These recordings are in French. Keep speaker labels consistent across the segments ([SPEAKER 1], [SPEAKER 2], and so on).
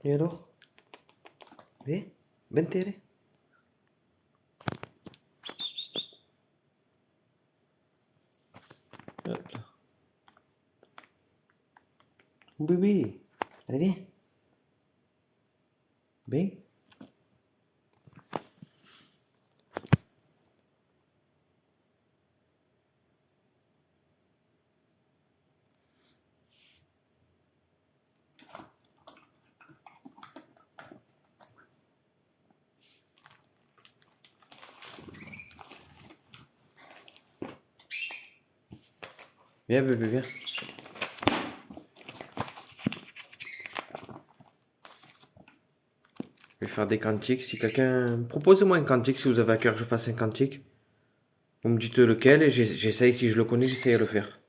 [SPEAKER 1] Et alors? Viens, vente. Hop là. Bébé, allez viens. Viens. Viens bébé, viens. Je vais faire des cantiques. Si quelqu'un... Proposez-moi un cantique si vous avez à cœur que je fasse un cantique. Vous me dites lequel et j'essaye, si je le connais, j'essaye de le faire.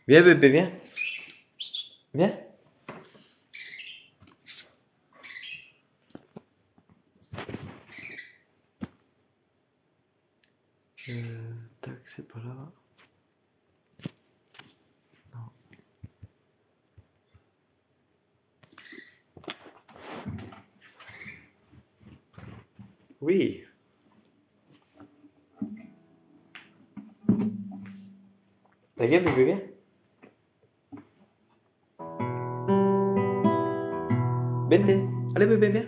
[SPEAKER 1] Viens bébé, viens. Viens. Tac, c'est pas là. Non. Oui. Allez, viens bébé, viens. Vente. Allez bébé, viens.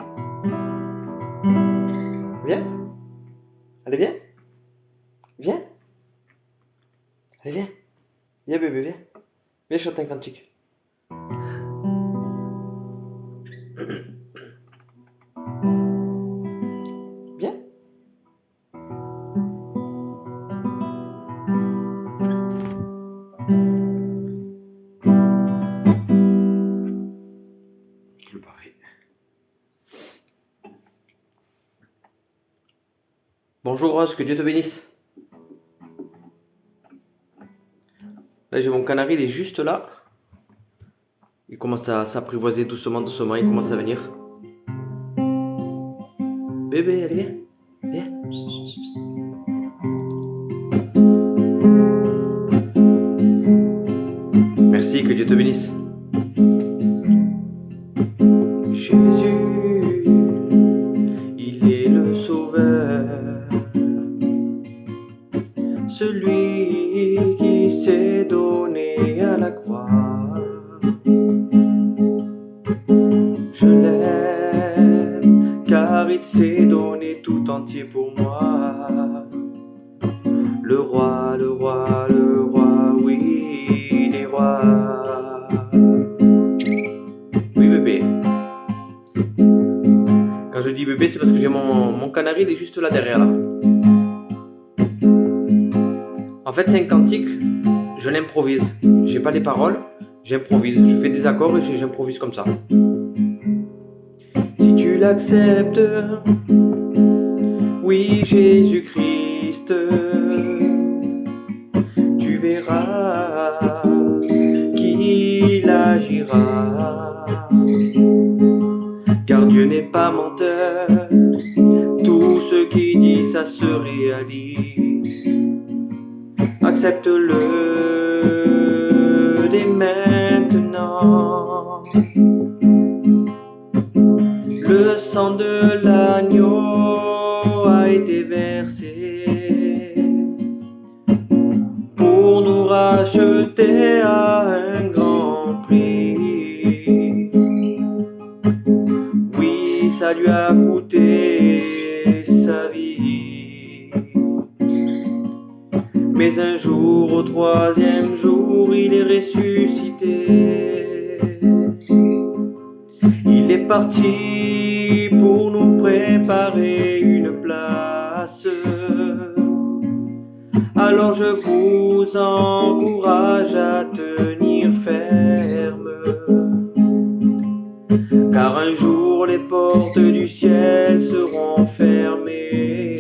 [SPEAKER 1] Viens. Allez, viens. Viens. Allez, viens. Viens bébé, viens. Viens chanter un cantique. Viens. Je le parie. Bonjour Rose, que Dieu te bénisse. Là j'ai mon canari, il est juste là. Il commence à s'apprivoiser doucement, doucement, il commence à venir. Bébé, allez viens. Viens. Merci, que Dieu te bénisse. Jésus, il est le sauveur, celui qui s'est donné à la croix. Je l'aime, car il s'est donné tout entier pour moi. Le roi, le roi, le roi, oui, les rois. Oui bébé. Quand je dis bébé, c'est parce que j'ai mon canari, il est juste là derrière là. En fait, c'est un cantique, je l'improvise. J'ai pas les paroles, j'improvise. Je fais des accords et j'improvise comme ça. Si tu l'acceptes, oui Jésus-Christ, tu verras qu'il agira. Car Dieu n'est pas menteur, tout ce qu'il dit ça se réalise. Accepte-le dès maintenant. Le sang de l'agneau a été versé pour nous racheter à un grand prix. Oui, ça lui a coûté sa vie. Mais un jour, au troisième jour, il est ressuscité. Il est parti pour nous préparer une place. Alors je vous encourage à tenir ferme, car un jour les portes du ciel seront fermées.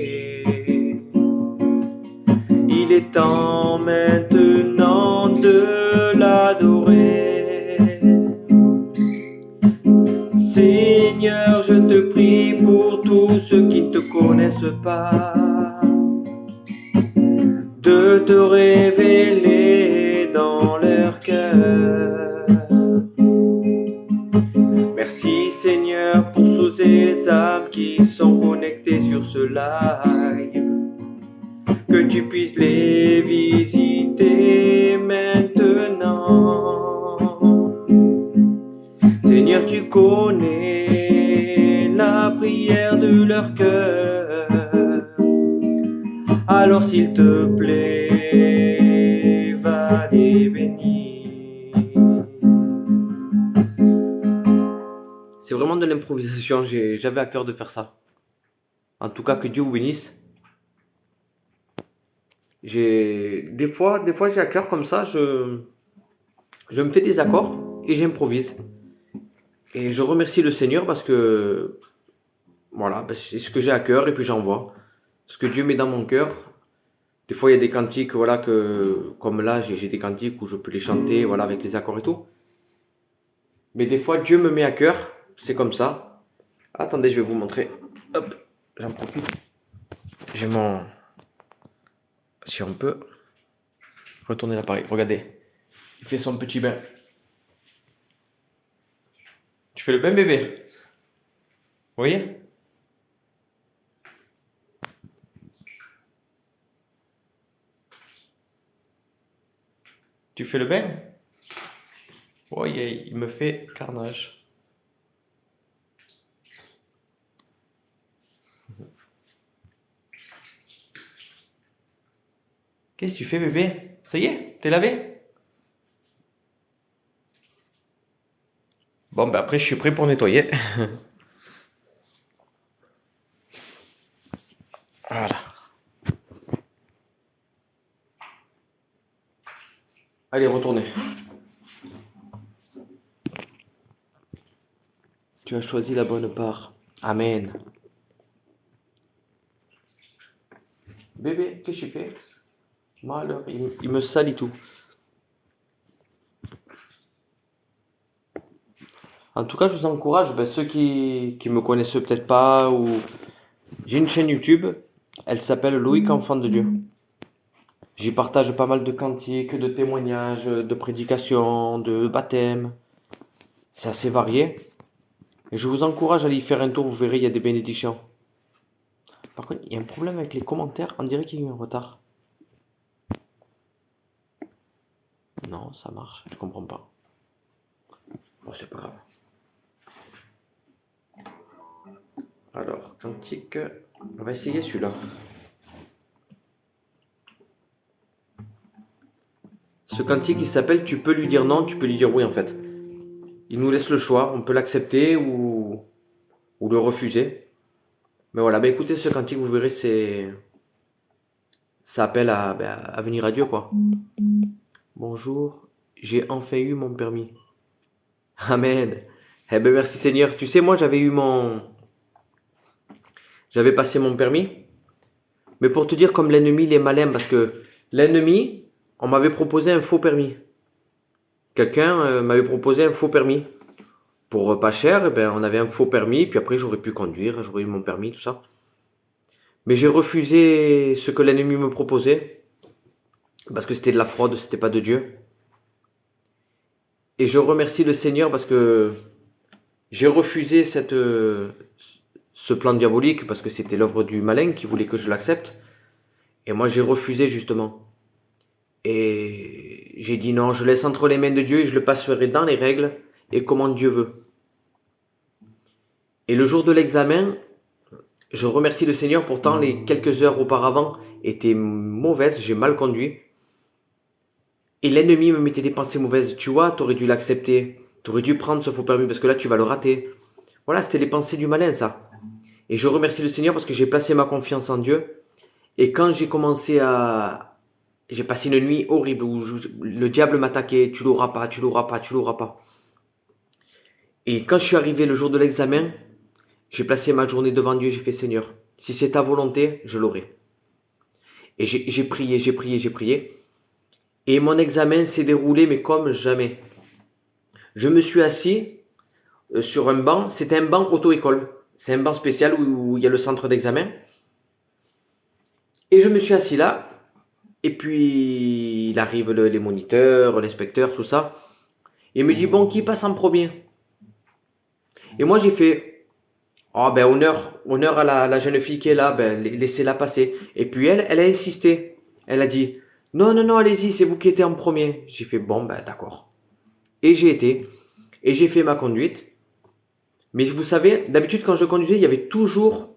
[SPEAKER 1] Il est temps maintenant de l'adorer. Seigneur, je te prie pour tous ceux qui ne te connaissent pas, de te révéler dans leur live, que tu puisses les visiter maintenant. Seigneur, tu connais la prière de leur cœur, alors s'il te plaît, va les bénir. C'est vraiment de l'improvisation, j'avais à cœur de faire ça. En tout cas, que Dieu vous bénisse. Des fois j'ai à cœur comme ça, je me fais des accords et j'improvise. Et je remercie le Seigneur parce que voilà, c'est ce que j'ai à cœur et puis j'envoie. Ce que Dieu met dans mon cœur. Des fois il y a des cantiques, voilà, comme là j'ai des cantiques où je peux les chanter, voilà, avec les accords et tout. Mais des fois Dieu me met à cœur, c'est comme ça. Attendez, je vais vous montrer. Hop, j'en profite. J'ai mon... Si on peut retourner l'appareil, regardez. Il fait son petit bain. Tu fais le bain, bébé? Vous voyez? Tu fais le bain? Oh yeah, il me fait carnage. Qu'est-ce que tu fais, bébé? Ça y est? T'es lavé? Bon, ben après, je suis prêt pour nettoyer. Voilà. Allez, retournez. Tu as choisi la bonne part. Amen. Bébé, qu'est-ce que tu fais? Malheur, il me salit tout. En tout cas, je vous encourage, ben, ceux qui me connaissent peut-être pas, ou j'ai une chaîne YouTube, elle s'appelle Loïc Enfant de Dieu. J'y partage pas mal de cantiques, de témoignages, de prédications, de baptêmes. C'est assez varié. Et je vous encourage à aller y faire un tour, vous verrez, il y a des bénédictions. Par contre, il y a un problème avec les commentaires, on dirait qu'il y a eu un retard. Non, ça marche, je comprends pas. Bon, c'est pas grave. Alors, cantique, on va essayer celui-là. Ce cantique, il s'appelle Tu peux lui dire non, tu peux lui dire oui en fait. Il nous laisse le choix, on peut l'accepter ou le refuser. Mais voilà, bah écoutez ce cantique, vous verrez, ça appelle à venir à Dieu quoi. Bonjour, j'ai enfin eu mon permis. Amen. Eh ben merci Seigneur. Tu sais, moi j'avais passé mon permis. Mais pour te dire comme l'ennemi il est malin, parce que l'ennemi, on m'avait proposé un faux permis. Quelqu'un m'avait proposé un faux permis. Pour pas cher, eh ben, on avait un faux permis, puis après j'aurais pu conduire, j'aurais eu mon permis, tout ça. Mais j'ai refusé ce que l'ennemi me proposait, parce que c'était de la fraude, c'était pas de Dieu. Et je remercie le Seigneur parce que j'ai refusé ce plan diabolique, parce que c'était l'œuvre du malin qui voulait que je l'accepte. Et moi j'ai refusé justement. Et j'ai dit non, je laisse entre les mains de Dieu et je le passerai dans les règles et comment Dieu veut. Et le jour de l'examen, je remercie le Seigneur, pourtant les quelques heures auparavant étaient mauvaises, j'ai mal conduit. Et l'ennemi me mettait des pensées mauvaises. Tu vois, t'aurais dû l'accepter, t'aurais dû prendre ce faux permis parce que là tu vas le rater. Voilà, c'était les pensées du malin ça. Et je remercie le Seigneur parce que j'ai placé ma confiance en Dieu. Et quand j'ai commencé à... J'ai passé une nuit horrible où le diable m'attaquait, tu l'auras pas, tu l'auras pas, tu l'auras pas. Et quand je suis arrivé le jour de l'examen, j'ai placé ma journée devant Dieu, j'ai fait Seigneur, si c'est ta volonté, je l'aurai. Et j'ai prié, j'ai prié, j'ai prié. Et mon examen s'est déroulé, mais comme jamais. Je me suis assis sur un banc, c'était un banc auto-école. C'est un banc spécial où il y a le centre d'examen. Et je me suis assis là, et puis il arrive les moniteurs, l'inspecteur, tout ça. Et il me dit, bon, qui passe en premier? Et moi j'ai fait, Oh ben honneur à la jeune fille qui est là, ben laissez-la passer. Et puis elle a insisté. Elle a dit, non, non, non, allez-y, c'est vous qui étiez en premier. J'ai fait, bon ben d'accord. Et j'ai été, et j'ai fait ma conduite. Mais vous savez, d'habitude quand je conduisais, il y avait toujours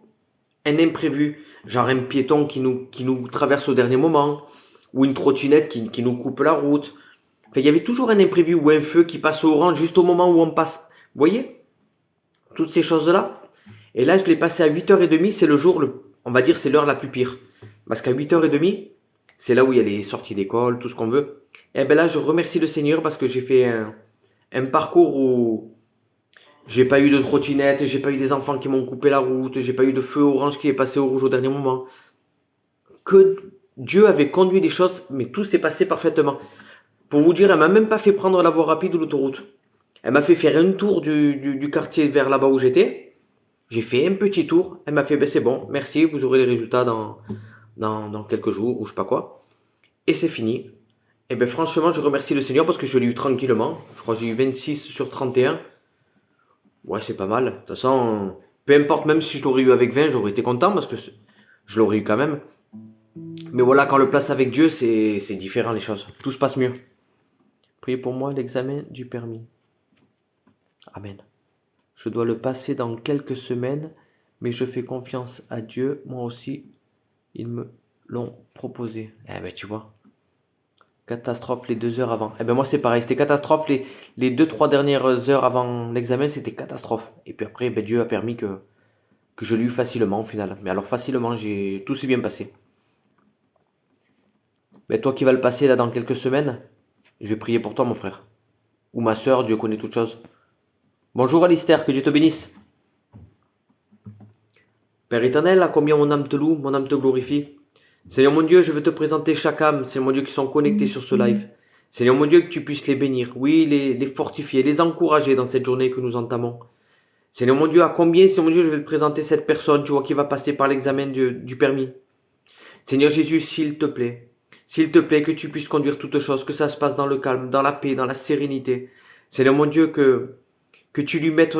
[SPEAKER 1] un imprévu. Genre un piéton qui nous traverse au dernier moment, ou une trottinette qui nous coupe la route. Enfin, il y avait toujours un imprévu, ou un feu qui passe au orange juste au moment où on passe. Vous voyez? Toutes ces choses-là. Et là, je l'ai passé à 8h30, c'est le jour, on va dire, c'est l'heure la plus pire. Parce qu'à 8h30, c'est là où il y a les sorties d'école, tout ce qu'on veut. Et ben là, je remercie le Seigneur parce que j'ai fait un parcours où j'ai pas eu de trottinette, j'ai pas eu des enfants qui m'ont coupé la route, j'ai pas eu de feu orange qui est passé au rouge au dernier moment. Que Dieu avait conduit les choses, mais tout s'est passé parfaitement. Pour vous dire, elle m'a même pas fait prendre la voie rapide ou l'autoroute. Elle m'a fait faire un tour du quartier vers là-bas où j'étais. J'ai fait un petit tour. Elle m'a fait, ben c'est bon, merci, vous aurez les résultats dans quelques jours ou je sais pas quoi. Et c'est fini. Et ben franchement, je remercie le Seigneur parce que je l'ai eu tranquillement. Je crois que j'ai eu 26 sur 31. Ouais, c'est pas mal. De toute façon, peu importe, même si je l'aurais eu avec 20, j'aurais été content parce que je l'aurais eu quand même. Mais voilà, quand on le place avec Dieu, c'est différent les choses. Tout se passe mieux. Priez pour moi l'examen du permis. Amen. Je dois le passer dans quelques semaines, mais je fais confiance à Dieu. Moi aussi, ils me l'ont proposé. Eh ben, tu vois. Catastrophe les 2 heures avant. Eh ben, moi, c'est pareil. C'était catastrophe les 2-3 dernières heures avant l'examen. C'était catastrophe. Et puis après, ben, Dieu a permis que je l'ai eu facilement au final. Mais alors, facilement, tout s'est bien passé. Mais toi qui vas le passer là dans quelques semaines, je vais prier pour toi, mon frère. Ou ma soeur, Dieu connaît toutes choses. Bonjour Alistair, que Dieu te bénisse. Père éternel, à combien mon âme te loue, mon âme te glorifie. Seigneur mon Dieu, je veux te présenter chaque âme, Seigneur mon Dieu, qui sont connectés sur ce live. Seigneur mon Dieu, que tu puisses les bénir, oui, les fortifier, les encourager dans cette journée que nous entamons. Seigneur mon Dieu, à combien, Seigneur mon Dieu, je vais te présenter cette personne, tu vois, qui va passer par l'examen du permis. Seigneur Jésus, s'il te plaît, que tu puisses conduire toutes choses, que ça se passe dans le calme, dans la paix, dans la sérénité. Seigneur mon Dieu, que tu lui mettes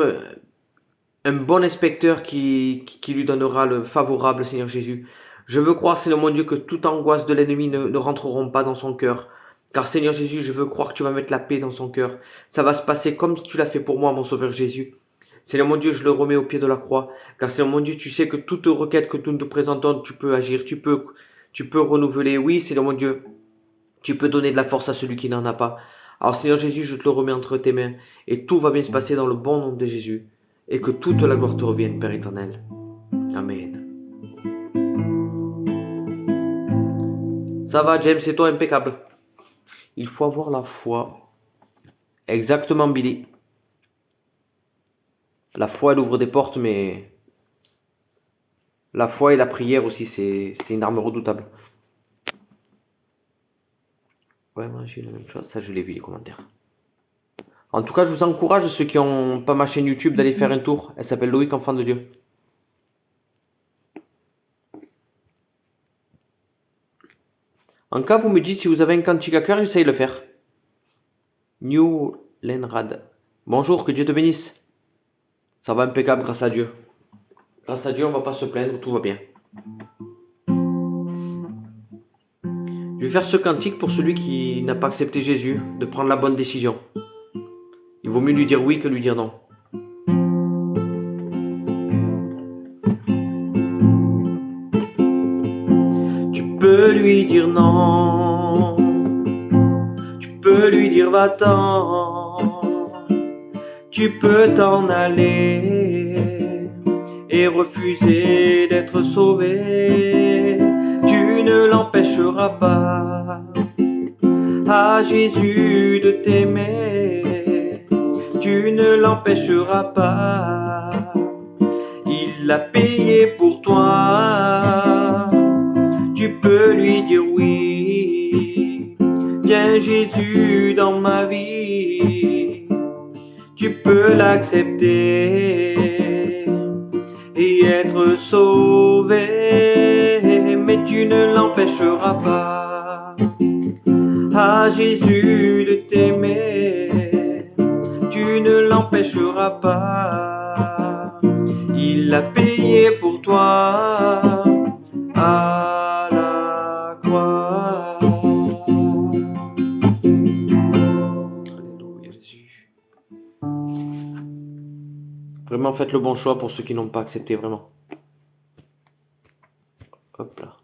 [SPEAKER 1] un bon inspecteur qui lui donnera le favorable, Seigneur Jésus. Je veux croire, Seigneur mon Dieu, que toute angoisse de l'ennemi ne rentreront pas dans son cœur. Car Seigneur Jésus, je veux croire que tu vas mettre la paix dans son cœur. Ça va se passer comme tu l'as fait pour moi, mon Sauveur Jésus. Seigneur mon Dieu, je le remets au pied de la croix. Car Seigneur mon Dieu, tu sais que toute requête que nous te présentons, tu peux agir, tu peux renouveler. Oui, Seigneur mon Dieu, tu peux donner de la force à celui qui n'en a pas. Alors Seigneur Jésus, je te le remets entre tes mains. Et tout va bien se passer dans le bon nom de Jésus. Et que toute la gloire te revienne, Père éternel. Amen. Ça va, James, c'est toi impeccable. Il faut avoir la foi. Exactement, Billy. La foi, elle ouvre des portes, mais la foi et la prière aussi, c'est une arme redoutable. Ouais, moi j'ai la même chose. Ça, je l'ai vu, les commentaires. En tout cas, je vous encourage, ceux qui n'ont pas ma chaîne YouTube, d'aller faire un tour. Elle s'appelle Loïc, Enfant de Dieu. En cas, vous me dites si vous avez un cantique à cœur, j'essaye de le faire. New Lenrad. Bonjour, que Dieu te bénisse. Ça va impeccable grâce à Dieu. Grâce à Dieu, on va pas se plaindre, tout va bien. Je vais faire ce cantique pour celui qui n'a pas accepté Jésus, de prendre la bonne décision. Il vaut mieux lui dire oui que lui dire non. Tu peux lui dire non. Tu peux lui dire va-t'en. Tu peux t'en aller et refuser d'être sauvé. Tu ne l'empêcheras pas à Jésus de t'aimer. Tu ne l'empêcheras pas. Il l'a payé pour toi. Tu peux lui dire oui. Viens Jésus dans ma vie. Tu peux l'accepter et être sauvé, mais tu ne l'empêcheras pas à Jésus de t'aimer. Tu ne l'empêcheras pas. Il il l'a payé pour toi à la croix. Alléluia Jésus. Vraiment faites le bon choix pour ceux qui n'ont pas accepté, vraiment. Hop là.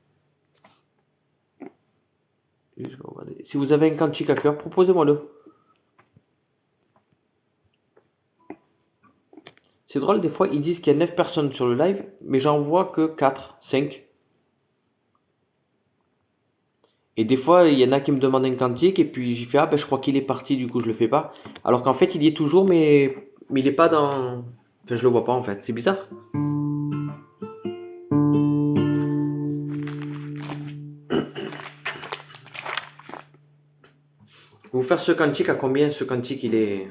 [SPEAKER 1] Si vous avez un cantique à cœur, proposez-moi-le. C'est drôle, des fois, ils disent qu'il y a 9 personnes sur le live, mais j'en vois que 4, 5. Et des fois, il y en a qui me demandent un cantique, et puis j'y fais, ah ben je crois qu'il est parti, du coup je le fais pas. Alors qu'en fait, il y est toujours, mais il est pas dans... Enfin, je le vois pas en fait, c'est bizarre. Vous faire ce cantique à combien? Ce cantique, il est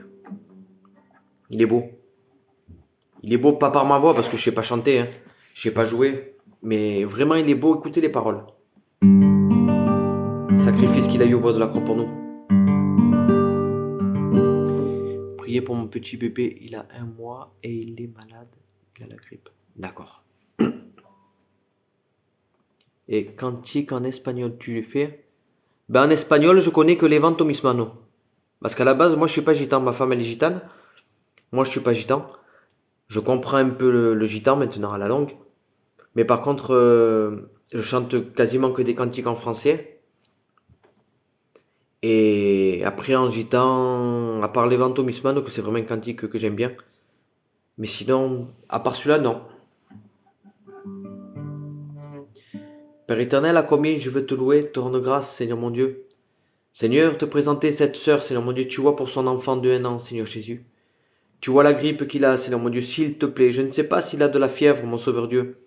[SPEAKER 1] beau. Il est beau, pas par ma voix, parce que je sais pas chanter, hein. Je sais pas jouer. Mais vraiment, il est beau, écoutez les paroles. Sacrifice qu'il a eu au bois de la croix pour nous. Priez pour mon petit bébé, il a 1 mois et il est malade, il a la grippe. D'accord. Et cantique en espagnol, tu le fais? Ben en espagnol, je connais que Levanto mis manos. Parce qu'à la base, moi je suis pas gitan, ma femme elle est gitane. Moi je suis pas gitan. Je comprends un peu le gitan maintenant à la longue. Mais par contre, je chante quasiment que des cantiques en français. Et après en gitan, à part Levanto mis manos, que c'est vraiment un cantique que j'aime bien. Mais sinon, à part celui-là, non. Père éternel, à combien je veux te louer, te rendre grâce, Seigneur mon Dieu. Seigneur, te présenter cette sœur, Seigneur mon Dieu, tu vois pour son enfant de 1 an, Seigneur Jésus. Tu vois la grippe qu'il a, Seigneur mon Dieu, s'il te plaît. Je ne sais pas s'il a de la fièvre, mon Sauveur Dieu.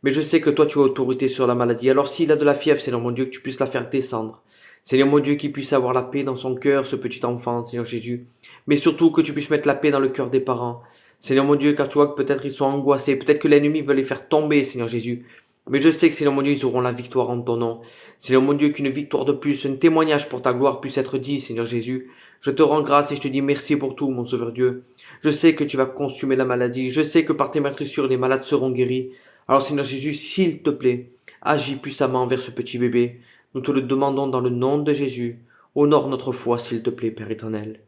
[SPEAKER 1] Mais je sais que toi, tu as autorité sur la maladie. Alors s'il a de la fièvre, Seigneur mon Dieu, que tu puisses la faire descendre. Seigneur mon Dieu, qu'il puisse avoir la paix dans son cœur, ce petit enfant, Seigneur Jésus. Mais surtout que tu puisses mettre la paix dans le cœur des parents. Seigneur mon Dieu, car tu vois que peut-être ils sont angoissés. Peut-être que l'ennemi veut les faire tomber, Seigneur Jésus. Mais je sais que, Seigneur mon Dieu, ils auront la victoire en ton nom. Seigneur mon Dieu, qu'une victoire de plus, un témoignage pour ta gloire puisse être dit, Seigneur Jésus. Je te rends grâce et je te dis merci pour tout, mon Sauveur Dieu. Je sais que tu vas consumer la maladie. Je sais que par tes meurtrissures, les malades seront guéris. Alors, Seigneur Jésus, s'il te plaît, agis puissamment envers ce petit bébé. Nous te le demandons dans le nom de Jésus. Honore notre foi, s'il te plaît, Père éternel.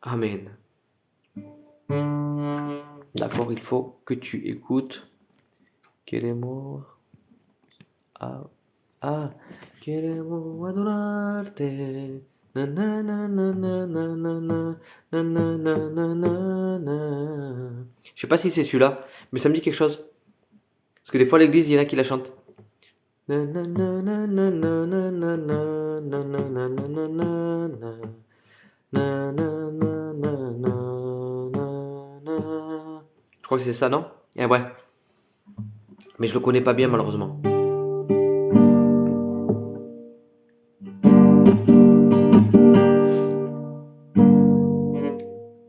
[SPEAKER 1] Amen. D'accord, il faut que tu écoutes. Queremos... queremos adorarte. Na na na na na na na na na na na na na. Je sais pas si c'est celui-là, mais ça me dit quelque chose. Parce que des fois à l'église, il y en a qui la chantent. Na na na na na na na na na na na na na na na. Na na na na na na. Je crois que c'est ça, non? Eh ouais. Mais je le connais pas bien malheureusement.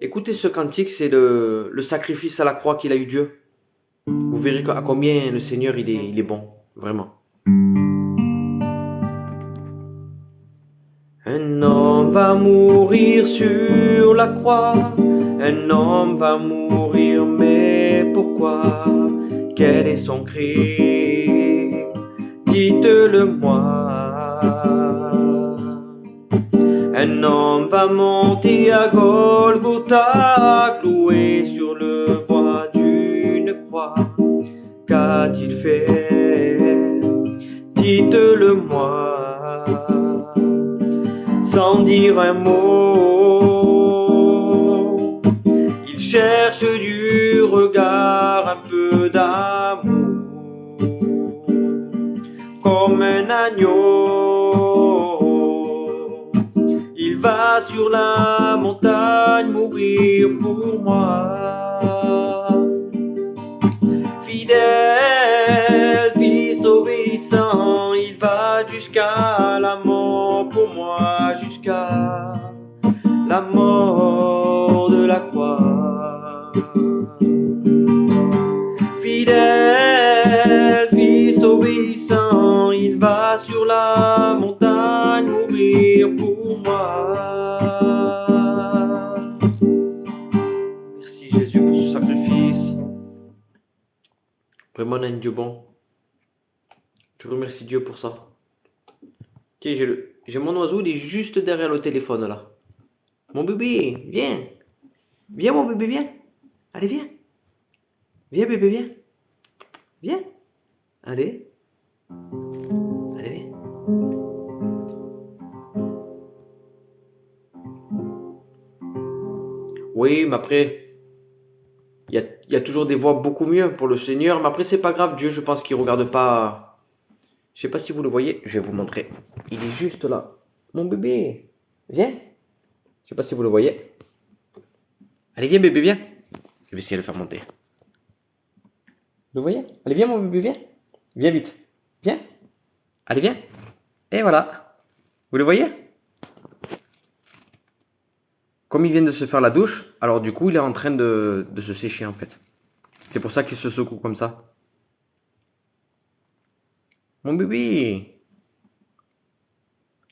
[SPEAKER 1] Écoutez ce cantique, c'est le sacrifice à la croix qu'il a eu Dieu. Vous verrez à combien le Seigneur il est bon, vraiment. Un homme va mourir sur la croix, un homme va mourir, mais pourquoi? Quel est son crime? Dites-le-moi. Un homme va monter à Golgotha, cloué sur le bois d'une croix. Qu'a-t-il fait? Dites-le-moi. Sans dire un mot, il cherche du regard un peu d'amour, comme un agneau. Il va sur la montagne mourir pour moi. Fidèle, fils obéissant, il va jusqu'à la mort pour moi, jusqu'à la mort de la croix. Fidèle, fils obéissant, il va sur la montagne mourir pour moi. Merci Jésus pour ce sacrifice. Vraiment, on a un Dieu bon. Je remercie Dieu pour ça. Tiens, j'ai mon oiseau, il est juste derrière le téléphone là. Mon bébé, viens. Viens, mon bébé, viens. Allez, viens. Viens, bébé, viens. Viens. Allez. Allez, viens. Oui, mais après, il y a toujours des voies beaucoup mieux pour le Seigneur. Mais après, c'est pas grave. Dieu, je pense qu'il regarde pas. Je sais pas si vous le voyez. Je vais vous montrer. Il est juste là. Mon bébé. Viens. Je sais pas si vous le voyez. Allez, viens, bébé, viens. Je vais essayer de le faire monter. Vous le voyez? Allez, viens, mon bébé, viens. Viens vite. Viens. Allez, viens. Et voilà. Vous le voyez? Comme il vient de se faire la douche, alors du coup, il est en train de se sécher en fait. C'est pour ça qu'il se secoue comme ça. Mon bébé.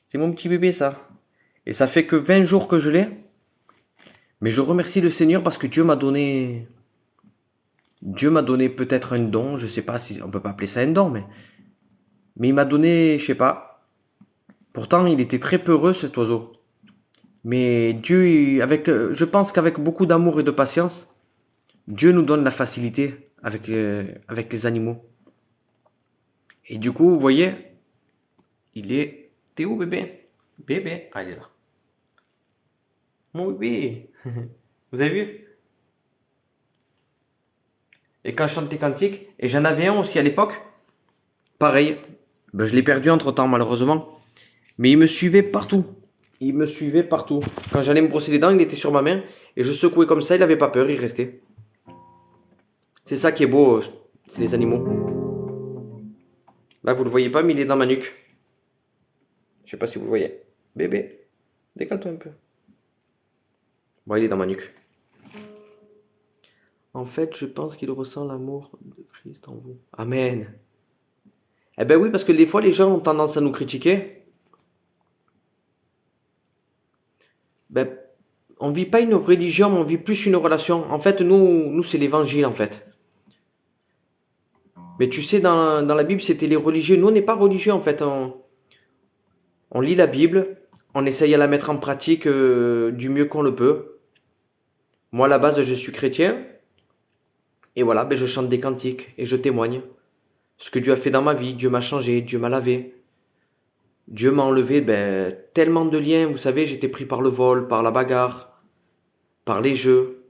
[SPEAKER 1] C'est mon petit bébé, ça. Et ça fait que 20 jours que je l'ai. Mais je remercie le Seigneur parce que Dieu m'a donné peut-être un don. Je sais pas si on peut pas appeler ça un don, mais il m'a donné, je sais pas. Pourtant, il était très peureux cet oiseau. Mais Dieu, je pense qu'avec beaucoup d'amour et de patience, Dieu nous donne la facilité avec les animaux. Et du coup, vous voyez, t'es où bébé? Bébé, ah, il est là. Mon bébé, vous avez vu? Et quand je chante des cantiques, et j'en avais un aussi à l'époque, pareil, ben, je l'ai perdu entre temps malheureusement, mais il me suivait partout. Il me suivait partout. Quand j'allais me brosser les dents, il était sur ma main, et je secouais comme ça, il avait pas peur, il restait. C'est ça qui est beau, c'est les animaux. Là, vous le voyez pas, mais il est dans ma nuque. Je sais pas si vous le voyez. Bébé, décale-toi un peu. Bon, il est dans ma nuque. En fait, je pense qu'il ressent l'amour de Christ en vous. Amen. Eh ben oui, parce que des fois, les gens ont tendance à nous critiquer. Ben, on vit pas une religion, mais on vit plus une relation. En fait, nous c'est l'évangile, en fait. Mais tu sais, dans la Bible, c'était les religieux. Nous, on n'est pas religieux, en fait. On lit la Bible, on essaye à la mettre en pratique du mieux qu'on le peut. Moi, à la base, je suis chrétien. Et voilà, ben, je chante des cantiques et je témoigne. Ce que Dieu a fait dans ma vie, Dieu m'a changé, Dieu m'a lavé. Dieu m'a enlevé ben, tellement de liens. Vous savez, j'étais pris par le vol, par la bagarre, par les jeux.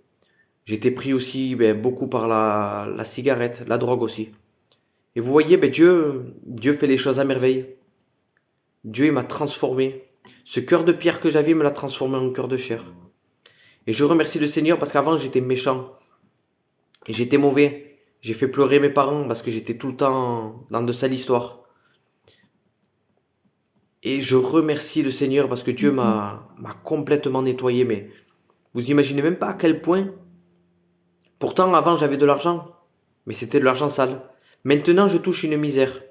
[SPEAKER 1] J'étais pris aussi ben, beaucoup par la cigarette, la drogue aussi. Et vous voyez, ben, Dieu fait les choses à merveille. Dieu il m'a transformé. Ce cœur de pierre que j'avais me l'a transformé en cœur de chair. Et je remercie le Seigneur parce qu'avant j'étais méchant. Et j'étais mauvais. J'ai fait pleurer mes parents parce que j'étais tout le temps dans de sales histoires. Et je remercie le Seigneur parce que Dieu m'a complètement nettoyé. Mais vous imaginez même pas à quel point. Pourtant, avant, j'avais de l'argent. Mais c'était de l'argent sale. Maintenant, je touche une misère.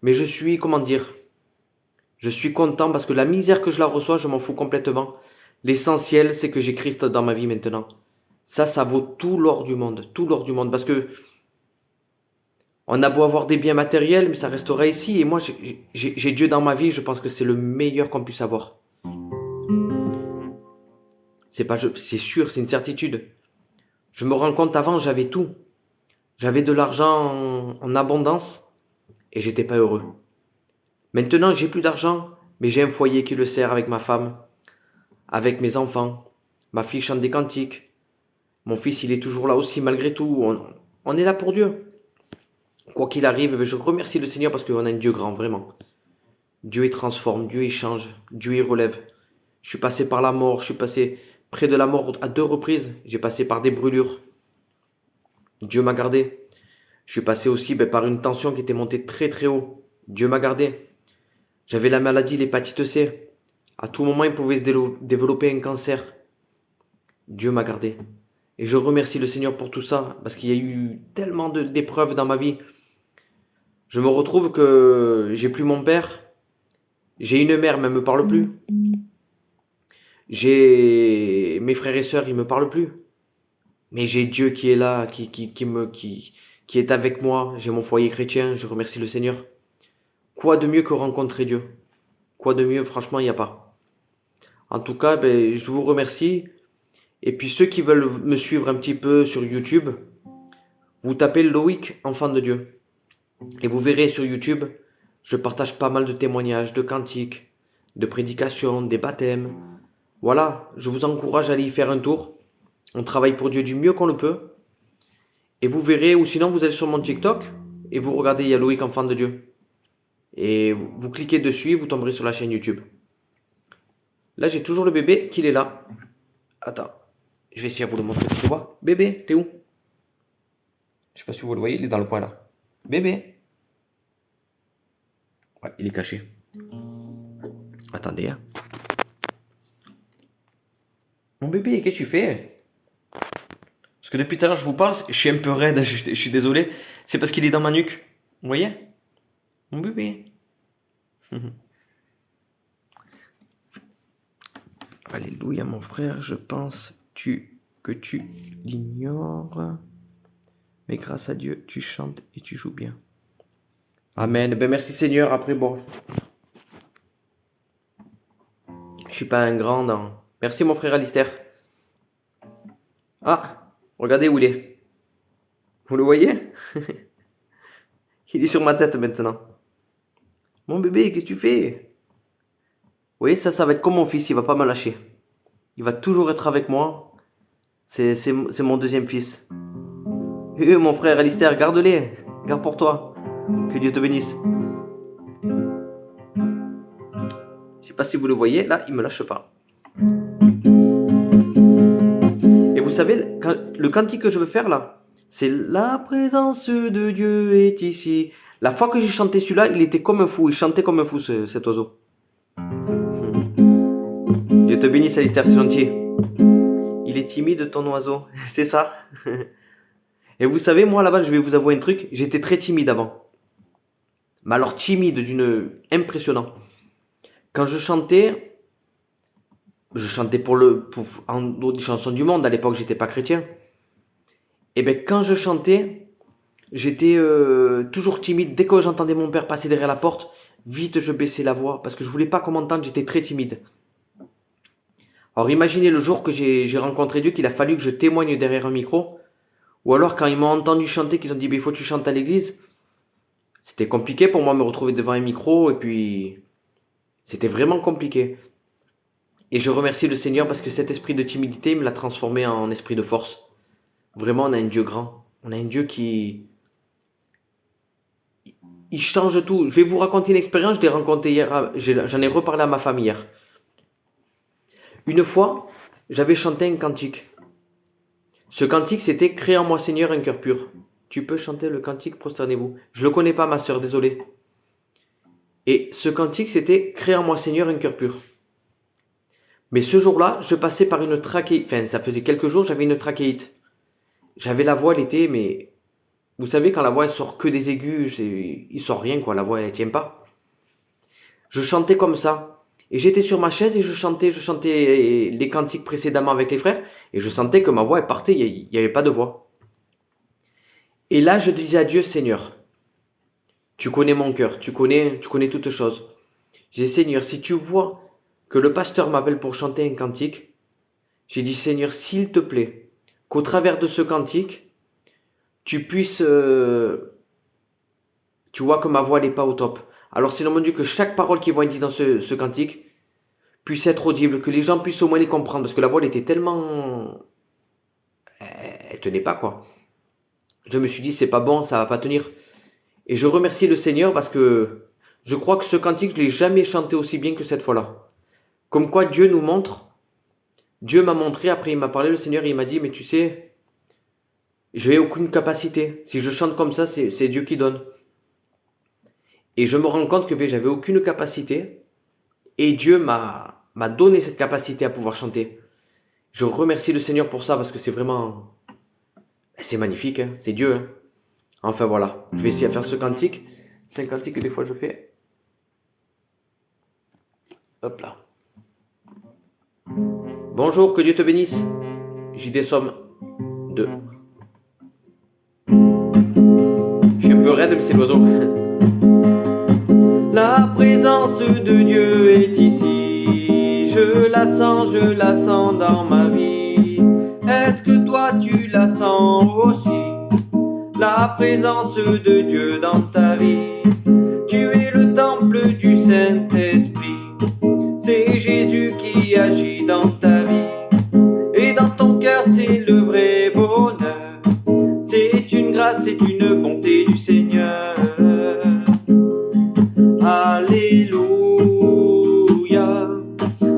[SPEAKER 1] Mais je suis, comment dire, je suis content parce que la misère que je la reçois, je m'en fous complètement. L'essentiel, c'est que j'ai Christ dans ma vie maintenant. Ça vaut tout l'or du monde. Tout l'or du monde. Parce que on a beau avoir des biens matériels, mais ça restera ici. Et moi, j'ai Dieu dans ma vie. Je pense que c'est le meilleur qu'on puisse avoir. C'est sûr, c'est une certitude. Je me rends compte avant, j'avais tout. J'avais de l'argent en abondance et j'étais pas heureux. Maintenant, j'ai plus d'argent, mais j'ai un foyer qui le sert avec ma femme, avec mes enfants. Ma fille chante des cantiques. Mon fils, il est toujours là aussi, malgré tout. On est là pour Dieu. Quoi qu'il arrive, je remercie le Seigneur parce qu'on a un Dieu grand, vraiment. Dieu il transforme, Dieu il change, Dieu il relève. Je suis passé par la mort, je suis passé près de la mort à 2 reprises. J'ai passé par des brûlures. Dieu m'a gardé. Je suis passé aussi par une tension qui était montée très très haut. Dieu m'a gardé. J'avais la maladie, l'hépatite C. À tout moment, il pouvait se développer un cancer. Dieu m'a gardé. Et je remercie le Seigneur pour tout ça, parce qu'il y a eu tellement d'épreuves dans ma vie. Je me retrouve que j'ai plus mon père. J'ai une mère, mais elle me parle plus. J'ai mes frères et sœurs, ils me parlent plus. Mais j'ai Dieu qui est là, qui qui est avec moi. J'ai mon foyer chrétien, je remercie le Seigneur. Quoi de mieux que rencontrer Dieu? Quoi de mieux, franchement, il n'y a pas. En tout cas, ben, je vous remercie. Et puis ceux qui veulent me suivre un petit peu sur YouTube, vous tapez Loïc, enfant de Dieu. Et vous verrez sur YouTube, je partage pas mal de témoignages, de cantiques, de prédications, des baptêmes. Voilà, je vous encourage à aller y faire un tour. On travaille pour Dieu du mieux qu'on le peut. Et vous verrez, ou sinon vous allez sur mon TikTok et vous regardez, il y a Loïc, enfant de Dieu. Et vous cliquez dessus et vous tomberez sur la chaîne YouTube. Là, j'ai toujours le bébé qu'il est là. Attends, je vais essayer de vous le montrer. Tu vois? Bébé, t'es où? Je sais pas si vous le voyez, il est dans le coin là. Bébé. Ouais, il est caché. Attendez, hein. Mon bébé, qu'est-ce que tu fais? Parce que depuis tout à l'heure, je vous parle, je suis un peu raide, je suis désolé. C'est parce qu'il est dans ma nuque. Vous voyez? Mon bébé. Alléluia, mon frère, je pense que tu l'ignores. Mais grâce à Dieu, tu chantes et tu joues bien. Amen. Ben merci Seigneur. Après, bon, je suis pas un grand dans... Merci mon frère Alistair. Ah, regardez où il est. Vous le voyez? Il est sur ma tête maintenant. Mon bébé, qu'est-ce que tu fais? Vous voyez, ça va être comme mon fils, il va pas me lâcher. Il va toujours être avec moi. C'est mon deuxième fils. Mon frère Alistair, garde-les. Garde pour toi. Que Dieu te bénisse. Je sais pas si vous le voyez, là, il me lâche pas. Et vous savez, le cantique que je veux faire là, c'est la présence de Dieu est ici. La fois que j'ai chanté celui-là, il était comme un fou, il chantait comme un fou cet oiseau. Dieu te bénisse, Alistair, c'est gentil. Il est timide ton oiseau, c'est ça. Et vous savez, moi là-bas, je vais vous avouer un truc, j'étais très timide avant. Mais alors timide d'une impressionnant. Quand je chantais pour en d'autres chansons du monde. À l'époque, j'étais pas chrétien. Et ben quand je chantais, j'étais toujours timide. Dès que j'entendais mon père passer derrière la porte, vite je baissais la voix parce que je voulais pas qu'on m'entende. J'étais très timide. Alors imaginez le jour que j'ai rencontré Dieu, qu'il a fallu que je témoigne derrière un micro, ou alors quand ils m'ont entendu chanter, qu'ils ont dit, il faut que tu chantes à l'église. C'était compliqué pour moi de me retrouver devant un micro, et puis c'était vraiment compliqué. Et je remercie le Seigneur parce que cet esprit de timidité me l'a transformé en esprit de force. Vraiment, on a un Dieu grand. On a un Dieu qui... Il change tout. Je vais vous raconter une expérience, je l'ai rencontrée hier, j'en ai reparlé à ma femme hier. Une fois, j'avais chanté un cantique. Ce cantique, c'était Crée en moi Seigneur un cœur pur. Tu peux chanter le cantique, prosternez-vous. Je le connais pas, ma sœur, désolé. Et ce cantique, c'était Crée en moi Seigneur un cœur pur. Mais ce jour-là, je passais par une trachéite. Enfin, ça faisait quelques jours, j'avais une trachéite. J'avais la voix, elle était, mais vous savez, quand la voix elle sort que des aigus, il sort rien, quoi. La voix, elle tient pas. Je chantais comme ça. Et j'étais sur ma chaise et je chantais les cantiques précédemment avec les frères. Et je sentais que ma voix, elle partait, il n'y avait pas de voix. Et là, je disais à Dieu, Seigneur, tu connais mon cœur, tu connais toutes choses. J'ai dit, Seigneur, si tu vois que le pasteur m'appelle pour chanter un cantique, j'ai dit, Seigneur, s'il te plaît, qu'au travers de ce cantique, tu puisses, tu vois que ma voix n'est pas au top. Alors Seigneur mon Dieu, que chaque parole qui va être dite dans ce cantique puisse être audible, que les gens puissent au moins les comprendre, parce que la voix elle était tellement... Elle tenait pas quoi. Je me suis dit, c'est pas bon, ça va pas tenir. Et je remercie le Seigneur parce que je crois que ce cantique, je l'ai jamais chanté aussi bien que cette fois-là. Comme quoi Dieu nous montre, Dieu m'a montré, après il m'a parlé, le Seigneur, il m'a dit, mais tu sais, j'ai aucune capacité. Si je chante comme ça, c'est Dieu qui donne. Et je me rends compte que j'avais aucune capacité et Dieu m'a donné cette capacité à pouvoir chanter. Je remercie le Seigneur pour ça parce que c'est vraiment... C'est magnifique, hein, c'est Dieu. Hein. Enfin voilà, je vais essayer de faire ce cantique. C'est un cantique que des fois je fais. Hop là. Bonjour, que Dieu te bénisse. JD Somme 2. peu raide, mais c'est l'oiseau. La présence de Dieu est ici, je la sens dans ma vie. Est-ce que toi tu la sens aussi? La présence de Dieu dans ta vie. Tu es le temple du Saint-Esprit, c'est Jésus qui agit dans ta vie. Et dans ton cœur c'est le vrai bonheur, c'est une grâce, c'est une bonté du Seigneur. Alléluia,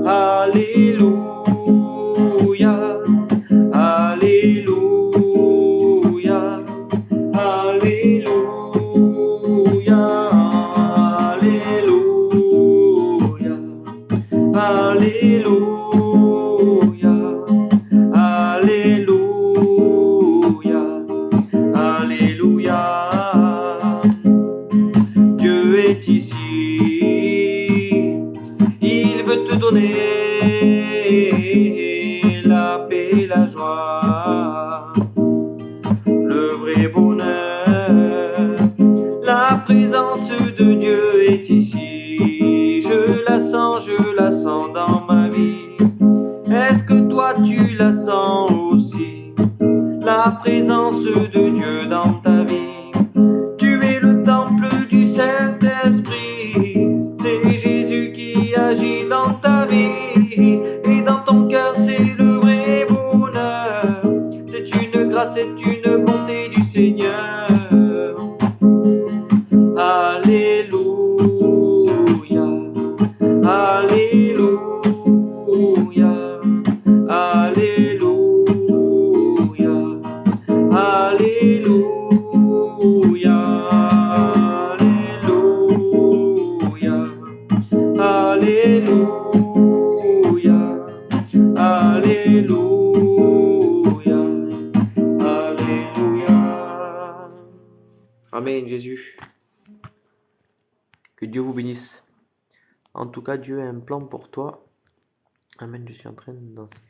[SPEAKER 1] Alléluia, Alléluia, Alléluia, Alléluia, Alléluia, Alléluia, Alléluia. Dieu est ici, il veut te donner la paix et la joie, le vrai bonheur. La présence de Dieu est ici, je la sens dans ma vie. Est-ce que toi tu la sens aussi? La présence de Dieu dans ta vie. Tu es le temple du Saint-Esprit, c'est Jésus qui agit dans ta vie. Et dans ton cœur c'est le vrai bonheur, c'est une grâce, c'est une bonté du Seigneur. Alléluia, Alléluia, Alléluia, Alléluia, Alléluia, Alléluia, Alléluia, Alléluia. Amen, Jésus. Que Dieu vous bénisse. En tout cas, Dieu a un plan pour toi. Amen, je suis en train de danser.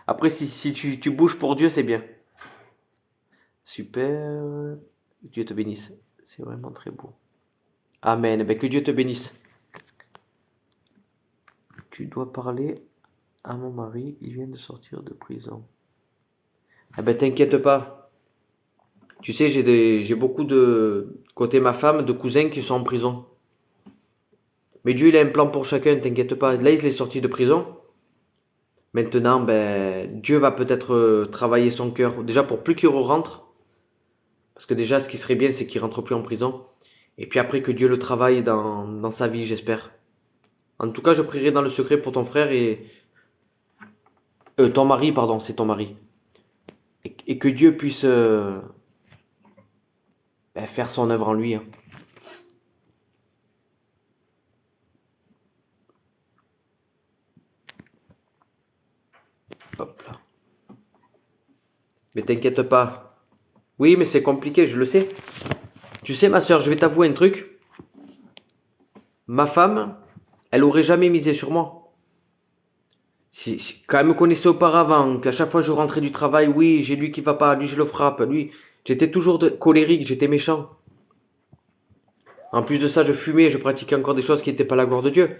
[SPEAKER 1] Après, si tu bouges pour Dieu, c'est bien. Super. Dieu te bénisse. C'est vraiment très beau. Amen. Ben, que Dieu te bénisse. Tu dois parler à mon mari. Il vient de sortir de prison. Eh ben, t'inquiète pas. Tu sais, j'ai beaucoup de, côté ma femme, de cousins qui sont en prison. Mais Dieu, il a un plan pour chacun, t'inquiète pas. Là, il est sorti de prison. Maintenant, ben, Dieu va peut-être travailler son cœur. Déjà, pour plus qu'il rentre. Parce que déjà, ce qui serait bien, c'est qu'il rentre plus en prison. Et puis après, que Dieu le travaille dans sa vie, j'espère. En tout cas, je prierai dans le secret pour ton frère et... ton mari, pardon, c'est ton mari. Et que Dieu puisse faire son œuvre en lui. Hein. Hop là. Mais t'inquiète pas. Oui, mais c'est compliqué, je le sais. Tu sais, ma soeur, je vais t'avouer un truc. Ma femme, elle aurait jamais misé sur moi. Quand elle me connaissait auparavant, qu'à chaque fois je rentrais du travail, oui, j'ai lui qui va pas, lui je le frappe, lui. J'étais toujours colérique, j'étais méchant. En plus de ça, je fumais, je pratiquais encore des choses qui n'étaient pas la gloire de Dieu.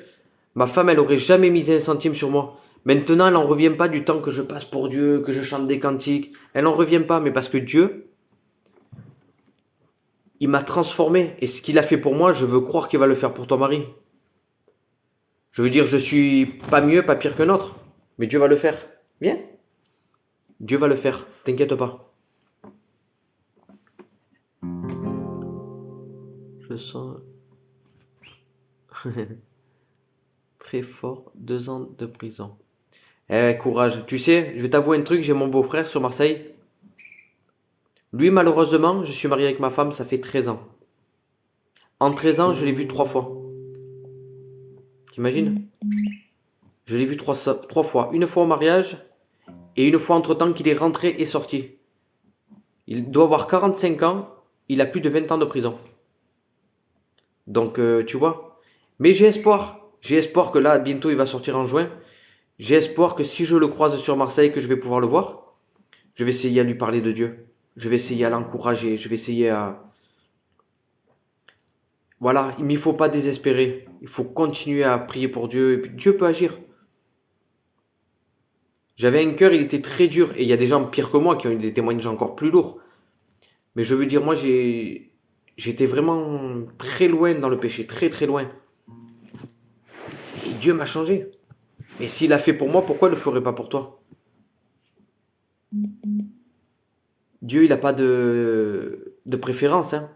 [SPEAKER 1] Ma femme, elle aurait jamais misé un centime sur moi. Maintenant, elle n'en revient pas du temps que je passe pour Dieu, que je chante des cantiques. Elle n'en revient pas, mais parce que Dieu, il m'a transformé. Et ce qu'il a fait pour moi, je veux croire qu'il va le faire pour ton mari. Je veux dire, je suis pas mieux, pas pire qu'un autre. Mais Dieu va le faire. Viens. Dieu va le faire. T'inquiète pas. Je sens très fort 2 ans de prison. Courage. Tu sais, je vais t'avouer un truc, j'ai mon beau-frère sur Marseille. Lui, malheureusement, je suis marié avec ma femme, ça fait 13 ans. En 13 ans, je l'ai vu 3 fois. T'imagines? Je l'ai vu 3 fois. Une fois au mariage et une fois entre-temps qu'il est rentré et sorti. Il doit avoir 45 ans, il a plus de 20 ans de prison. Donc, tu vois. Mais j'ai espoir. J'ai espoir que là, bientôt, il va sortir en juin. J'ai espoir que si je le croise sur Marseille, que je vais pouvoir le voir, je vais essayer à lui parler de Dieu. Je vais essayer à l'encourager. Je vais essayer à... Voilà, mais il faut pas désespérer. Il faut continuer à prier pour Dieu. Et puis Dieu peut agir. J'avais un cœur, il était très dur. Et il y a des gens pires que moi qui ont eu des témoignages encore plus lourds. Mais je veux dire, moi, j'étais vraiment très loin dans le péché. Très, très loin. Et Dieu m'a changé. Et s'il a fait pour moi, pourquoi il ne le ferait pas pour toi? Dieu, il n'a pas de préférence, hein.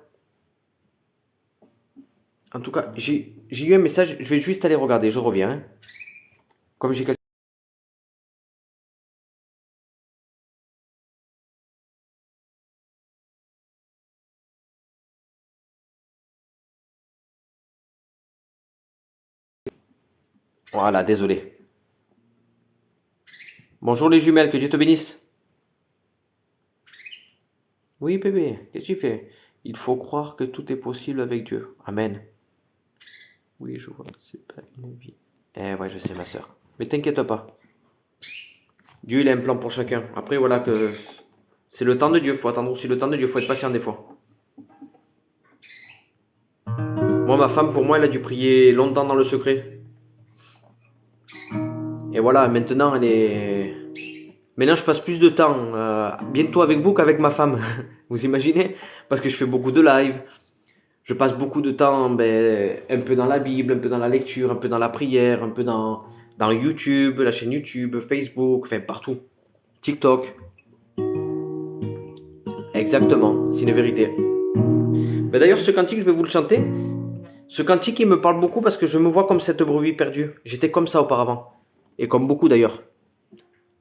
[SPEAKER 1] En tout cas, j'ai eu un message. Je vais juste aller regarder. Je reviens, hein. Comme j'ai quelqu'un. Voilà, désolé. Bonjour les jumelles, que Dieu te bénisse. Oui, bébé, qu'est-ce que tu fais? Il faut croire que tout est possible avec Dieu. Amen. Oui, je vois, c'est pas une vie. Eh ouais, je sais, ma soeur. Mais t'inquiète pas. Dieu, il a un plan pour chacun. Après, voilà que c'est le temps de Dieu. Faut attendre aussi le temps de Dieu. Faut être patient des fois. Moi, ma femme, pour moi, elle a dû prier longtemps dans le secret. Et voilà, maintenant, elle est... Maintenant, je passe plus de temps bientôt avec vous qu'avec ma femme. Vous imaginez? Parce que je fais beaucoup de live. Je passe beaucoup de temps un peu dans la Bible, un peu dans la lecture, un peu dans la prière, un peu dans YouTube, la chaîne YouTube, Facebook, enfin partout. TikTok. Exactement, c'est une vérité. Mais d'ailleurs, ce cantique, je vais vous le chanter. Ce cantique, il me parle beaucoup parce que je me vois comme cette brebis perdue. J'étais comme ça auparavant. Et comme beaucoup d'ailleurs.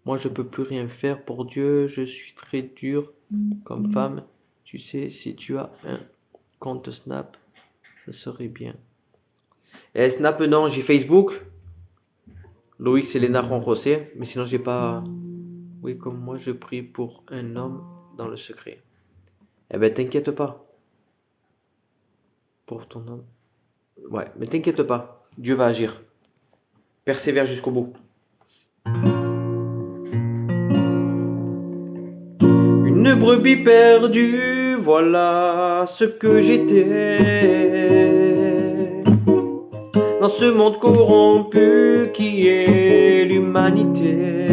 [SPEAKER 1] Moi, je peux plus rien faire pour Dieu. Je suis très dur comme femme. Tu sais, si tu as un compte Snap, ça serait bien. Et Snap, non, j'ai Facebook. Loïc, c'est Léna Juan José. Mais sinon, j'ai pas... Oui, comme moi, je prie pour un homme dans le secret. Eh ben, t'inquiète pas. Pour ton homme. Ouais, mais t'inquiète pas. Dieu va agir. Persévère jusqu'au bout. Une brebis perdue, voilà ce que j'étais. Dans ce monde corrompu qui est l'humanité.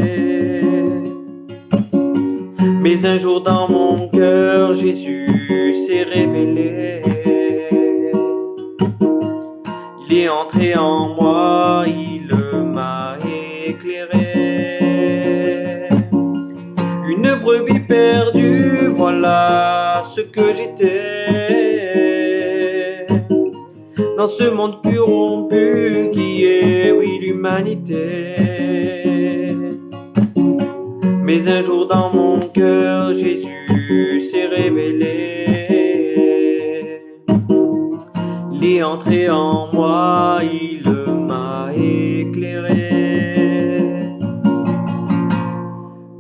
[SPEAKER 1] Mais un jour dans mon cœur, Jésus s'est révélé. Il est entré en moi, il m'a éclairé. Une brebis perdue, voilà ce que j'étais. Dans ce monde corrompu qui est, oui, l'humanité. Mais un jour dans mon cœur, Jésus s'est révélé. Il est entré en moi, il m'a éclairé.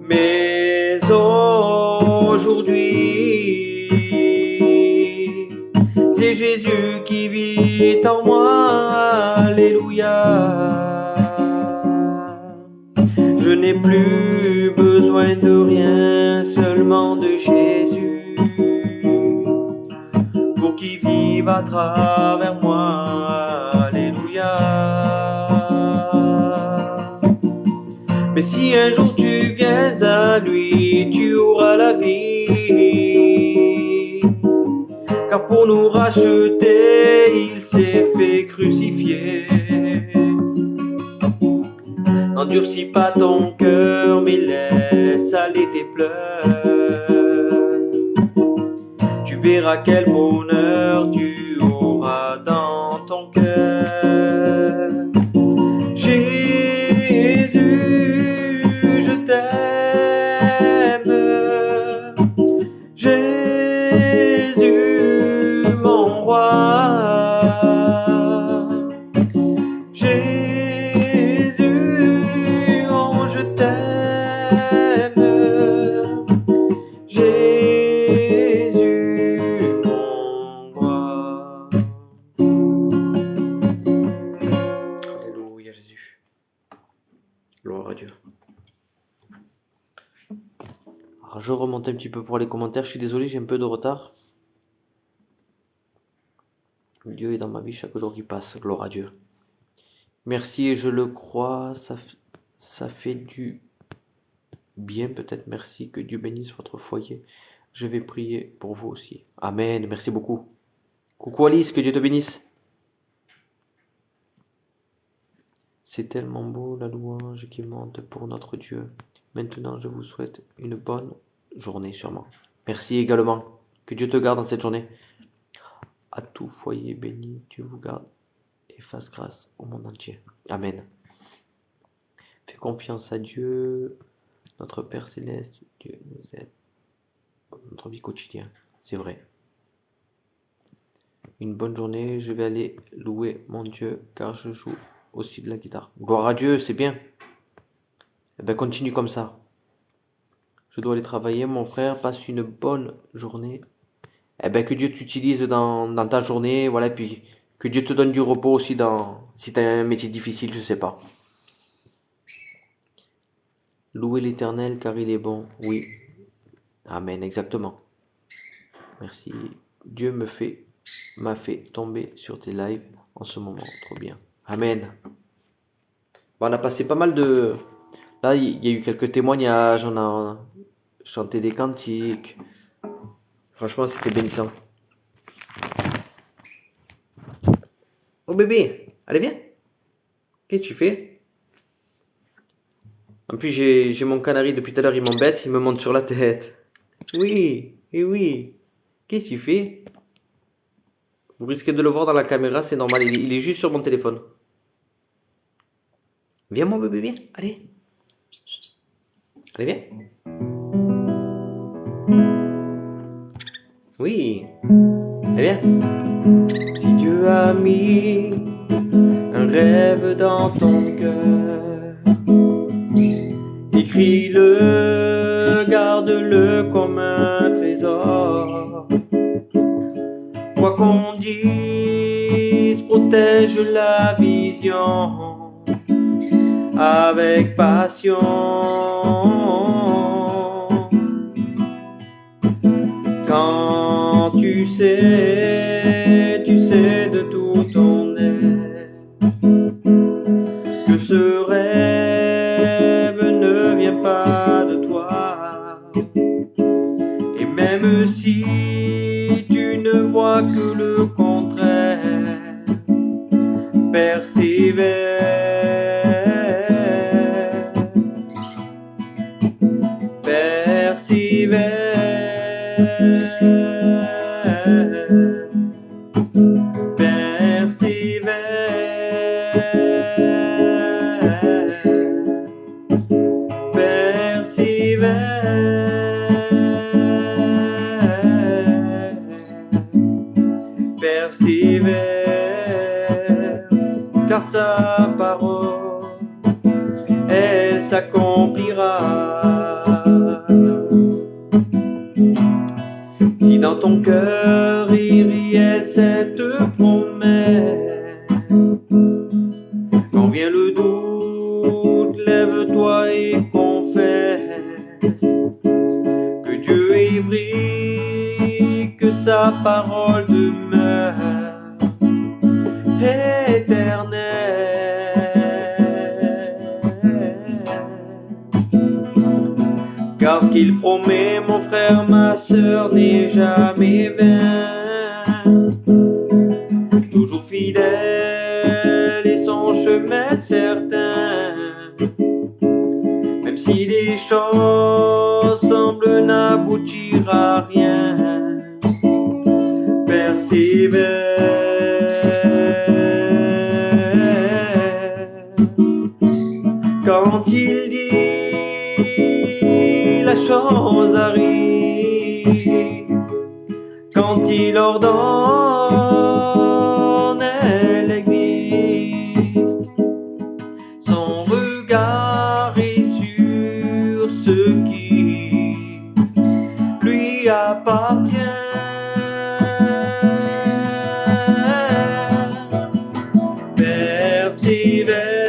[SPEAKER 1] Mais aujourd'hui, c'est Jésus qui vit en moi, alléluia. Je n'ai plus besoin de rien, seulement de Jésus, pour qu'il vive à travers moi, alléluia. Mais si un jour tu viens à lui, tu auras la vie. Car pour nous racheter, il s'est fait crucifier. N'endurcis pas ton cœur, mais laisse aller tes pleurs. Tu verras quel bonheur tu auras dans ton cœur. Jésus, je t'aime. Jésus, mon roi. Jésus, oh, je t'aime. Jésus, mon je remonte un petit peu pour les commentaires. Je suis désolé, j'ai un peu de retard. Dieu est dans ma vie chaque jour qui passe. Gloire à Dieu. Merci et je le crois. Ça fait du bien peut-être. Merci. Que Dieu bénisse votre foyer. Je vais prier pour vous aussi. Amen. Merci beaucoup. Coucou Alice, que Dieu te bénisse. C'est tellement beau la louange qui monte pour notre Dieu. Maintenant, je vous souhaite une bonne journée sûrement. Merci également. Que Dieu te garde dans cette journée. À tout foyer béni, Dieu vous garde et fasse grâce au monde entier. Amen. Fais confiance à Dieu, notre Père Céleste. Dieu nous aide dans notre vie quotidienne. C'est vrai. Une bonne journée. Je vais aller louer mon Dieu car je joue aussi de la guitare. Gloire à Dieu, c'est bien. Eh bien, continue comme ça. Je dois aller travailler, mon frère. Passe une bonne journée. Eh bien, que Dieu t'utilise dans ta journée. Voilà, puis que Dieu te donne du repos aussi si tu as un métier difficile, je sais pas. Louez l'Éternel car il est bon. Oui. Amen, exactement. Merci. Dieu m'a fait tomber sur tes lives en ce moment. Trop bien. Amen. Bon, on a passé pas mal de... Là, il y a eu quelques témoignages, on a chanté des cantiques. Franchement, c'était bénissant. Oh bébé, allez viens. Qu'est-ce que tu fais? En plus, j'ai mon canari depuis tout à l'heure, il m'embête, il me monte sur la tête. Oui, et oui. Qu'est-ce que tu fais? Vous risquez de le voir dans la caméra, c'est normal, il est juste sur mon téléphone. Viens mon bébé, viens, allez. Allez, viens. Oui. Allez, viens. Si Dieu a mis un rêve dans ton cœur, écris-le, garde-le comme un trésor. Quoi qu'on dise, protège la vision avec passion. Quand tu sais de tout ton être que ce rêve ne vient pas de toi, et même si tu ne vois que le contraire, persévère. Car sa parole, elle s'accomplira. Si dans ton cœur il riait cette promesse, quand vient le doute, lève-toi et confesse que Dieu est vrai, que sa parole demeure éternelle. Car ce qu'il promet, mon frère, ma sœur, n'est jamais vain. Toujours fidèle et son chemin certain. Même si les choses semblent n'aboutir à rien, persévère. Quand il dit, la chose arrive. Quand il ordonne, elle existe. Son regard est sur ce qui lui appartient. Persévère.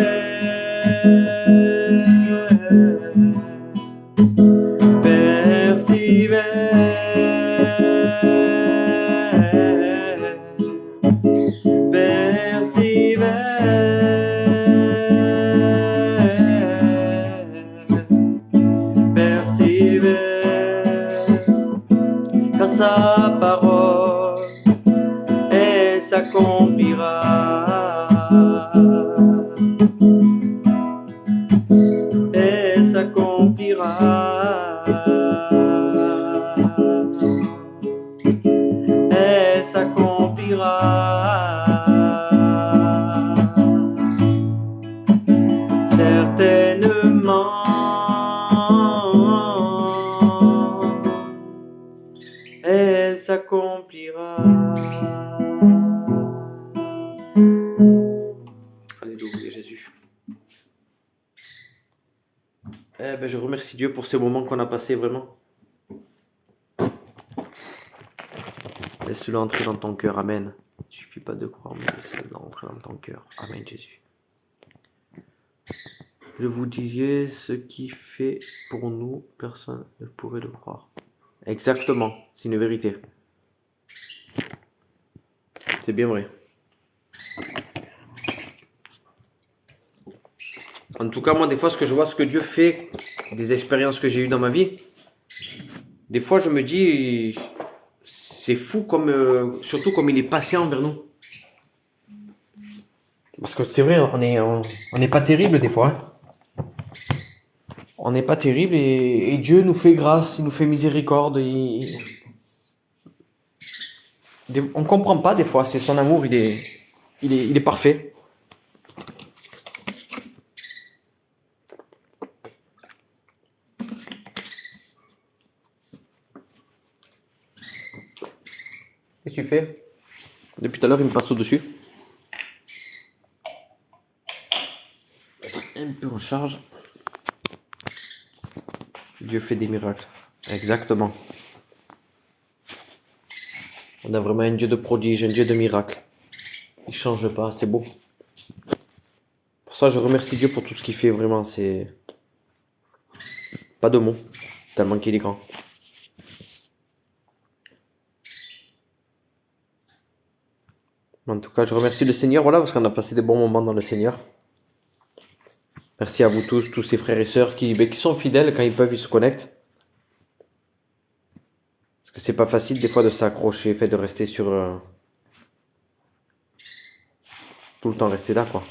[SPEAKER 1] s'accomplira. Et s'accomplira. Et s'accomplira. Certainement. Et s'accomplira. Alléluia Jésus. Je remercie Dieu pour ces moments qu'on a passés vraiment. Laisse-le entrer dans ton cœur, amen. Il ne suffit pas de croire, mais laisse-le entrer dans ton cœur. Amen Jésus. Je vous disais, ce qui fait pour nous, personne ne pourrait le croire. Exactement, c'est une vérité. C'est bien vrai. En tout cas, moi, des fois, ce que je vois, ce que Dieu fait, des expériences que j'ai eues dans ma vie, des fois, je me dis, c'est fou comme, surtout comme il est patient envers nous. Parce que c'est vrai, on n'est pas terrible des fois. Hein. On n'est pas terrible et Dieu nous fait grâce, il nous fait miséricorde. On comprend pas des fois, c'est son amour, il est parfait. Qu'est-ce que tu fais? Depuis tout à l'heure, il me passe au-dessus. Un peu en charge. Dieu fait des miracles. Exactement. On a vraiment un Dieu de prodige, un Dieu de miracles. Il change pas, c'est beau. Pour ça, je remercie Dieu pour tout ce qu'il fait, vraiment, c'est... Pas de mots, tellement qu'il est grand. En tout cas, je remercie le Seigneur, voilà, parce qu'on a passé des bons moments dans le Seigneur. Merci à vous tous ces frères et sœurs qui sont fidèles quand ils peuvent, ils se connectent. Parce que c'est pas facile des fois de s'accrocher, de rester sur... tout le temps rester là, quoi.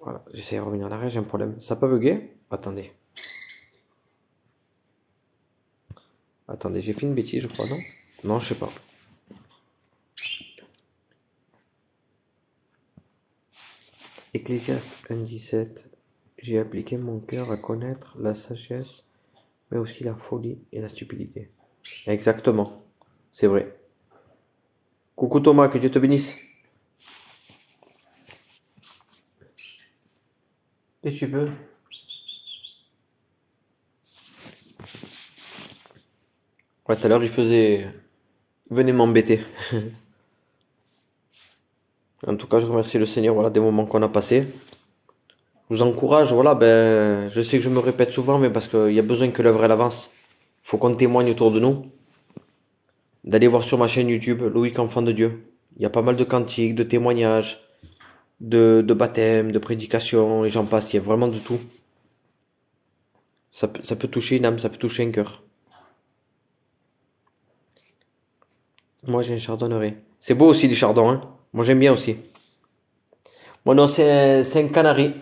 [SPEAKER 1] Voilà, j'essaie de revenir en arrière, j'ai un problème. Ça n'a pas bugué? Attendez. Attendez, j'ai fait une bêtise, je crois, non? Non, je sais pas. Ecclésiaste 1,17. J'ai appliqué mon cœur à connaître la sagesse, mais aussi la folie et la stupidité. Exactement, c'est vrai. Coucou Thomas, que Dieu te bénisse. Qu'est-ce que tu veux? Ouais, tout à l'heure, il venait m'embêter. En tout cas, je remercie le Seigneur, voilà, des moments qu'on a passés. Je vous encourage, voilà, je sais que je me répète souvent, mais parce qu'il y a besoin que l'œuvre elle avance. Il faut qu'on témoigne autour de nous. D'aller voir sur ma chaîne YouTube, Loïc Enfant de Dieu. Il y a pas mal de cantiques, de témoignages, de baptêmes, de prédications, et j'en passe, il y a vraiment de tout. Ça peut toucher une âme, ça peut toucher un cœur. Moi, j'ai un chardonneret. C'est beau aussi les chardons, hein. Moi, j'aime bien aussi. Moi, non, c'est un canari.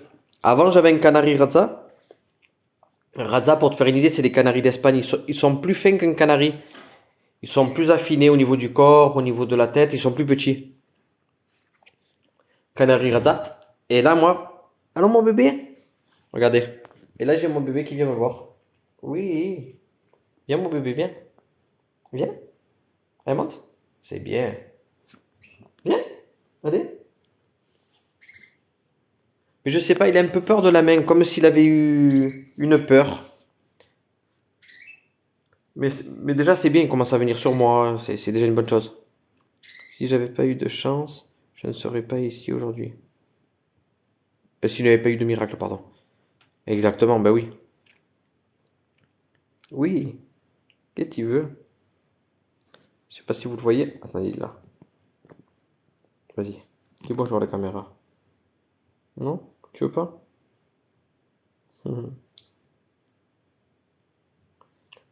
[SPEAKER 1] Avant, j'avais un canari Raza. Raza, pour te faire une idée, c'est des canaris d'Espagne. Ils sont plus fins qu'un canari. Ils sont plus affinés au niveau du corps, au niveau de la tête. Ils sont plus petits. Canari Raza. Et là, moi... Allô, mon bébé? Regardez. Et là, j'ai mon bébé qui vient me voir. Oui. Viens, mon bébé, viens. Viens. Allez, monte. C'est bien. Viens. Allez. Mais je sais pas, il a un peu peur de la main, comme s'il avait eu une peur. Mais déjà, c'est bien, il commence à venir sur moi, c'est déjà une bonne chose. Si j'avais pas eu de chance, je ne serais pas ici aujourd'hui. S'il n'avait pas eu de miracle, pardon. Exactement, bah oui. Oui, qu'est-ce que tu veux? Je sais pas si vous le voyez. Attendez, là. Vas-y, dis bonjour à la caméra. Non? Tu veux pas?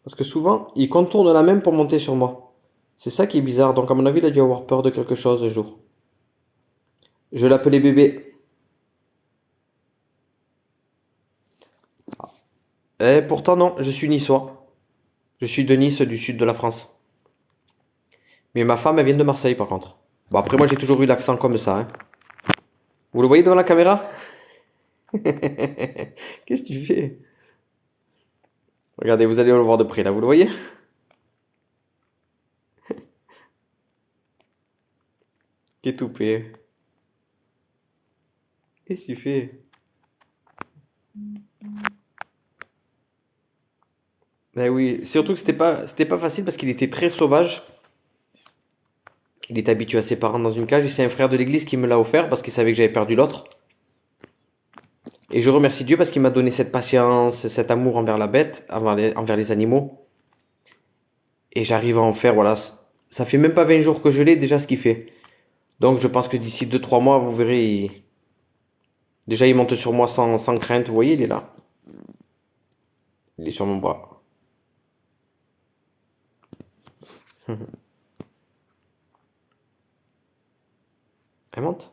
[SPEAKER 1] Parce que souvent, il contourne la main pour monter sur moi. C'est ça qui est bizarre. Donc, à mon avis, il a dû avoir peur de quelque chose un jour. Je l'appelais bébé. Et pourtant, non, je suis niçois. Je suis de Nice, du sud de la France. Mais ma femme, elle vient de Marseille, par contre. Bon, après, moi, j'ai toujours eu l'accent comme ça, hein. Vous le voyez devant la caméra? Qu'est-ce que tu fais? Regardez, vous allez le voir de près, là, vous le voyez? Qu'est toupé. Qu'est-ce que tu fais? Eh oui, surtout que c'était pas facile parce qu'il était très sauvage. Il est habitué à ses parents dans une cage et c'est un frère de l'église qui me l'a offert parce qu'il savait que j'avais perdu l'autre. Et je remercie Dieu parce qu'il m'a donné cette patience, cet amour envers la bête, envers les animaux. Et j'arrive à en faire, voilà. Ça fait même pas 20 jours que je l'ai, déjà ce qu'il fait. Donc je pense que d'ici 2 3 mois, vous verrez, déjà il monte sur moi sans crainte. Vous voyez, il est là. Il est sur mon bras. Elle monte.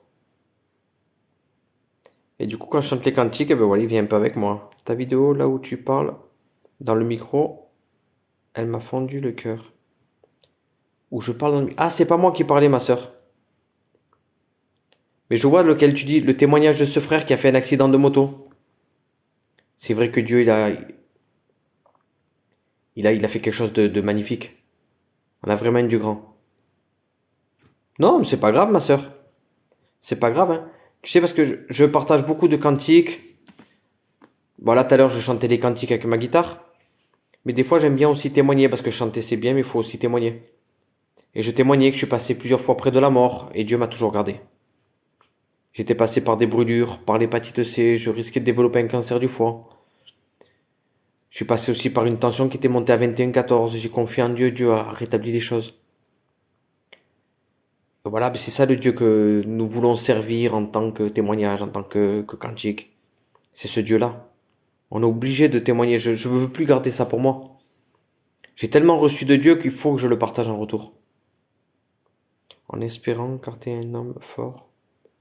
[SPEAKER 1] Et du coup, quand je chante les cantiques, eh ben voilà, il vient un peu avec moi. Ta vidéo, là où tu parles, dans le micro, elle m'a fondu le cœur. Où je parle dans le... Ah, c'est pas moi qui parlais, ma sœur. Mais je vois lequel tu dis, le témoignage de ce frère qui a fait un accident de moto. C'est vrai que Dieu, il a fait quelque chose de magnifique. On a vraiment un Dieu grand. Non, mais c'est pas grave, ma sœur. C'est pas grave, hein. Tu sais, parce que je partage beaucoup de cantiques. Bon, là, tout à l'heure, je chantais des cantiques avec ma guitare. Mais des fois, j'aime bien aussi témoigner, parce que chanter, c'est bien, mais il faut aussi témoigner. Et je témoignais que je suis passé plusieurs fois près de la mort, et Dieu m'a toujours gardé. J'étais passé par des brûlures, par l'hépatite C, je risquais de développer un cancer du foie. Je suis passé aussi par une tension qui était montée à 21,14. J'ai confié en Dieu, Dieu a rétabli les choses. Et voilà, c'est ça le Dieu que nous voulons servir en tant que témoignage, en tant que cantique. C'est ce Dieu-là. On est obligé de témoigner. Je ne veux plus garder ça pour moi. J'ai tellement reçu de Dieu qu'il faut que je le partage en retour. En espérant car t'es un homme fort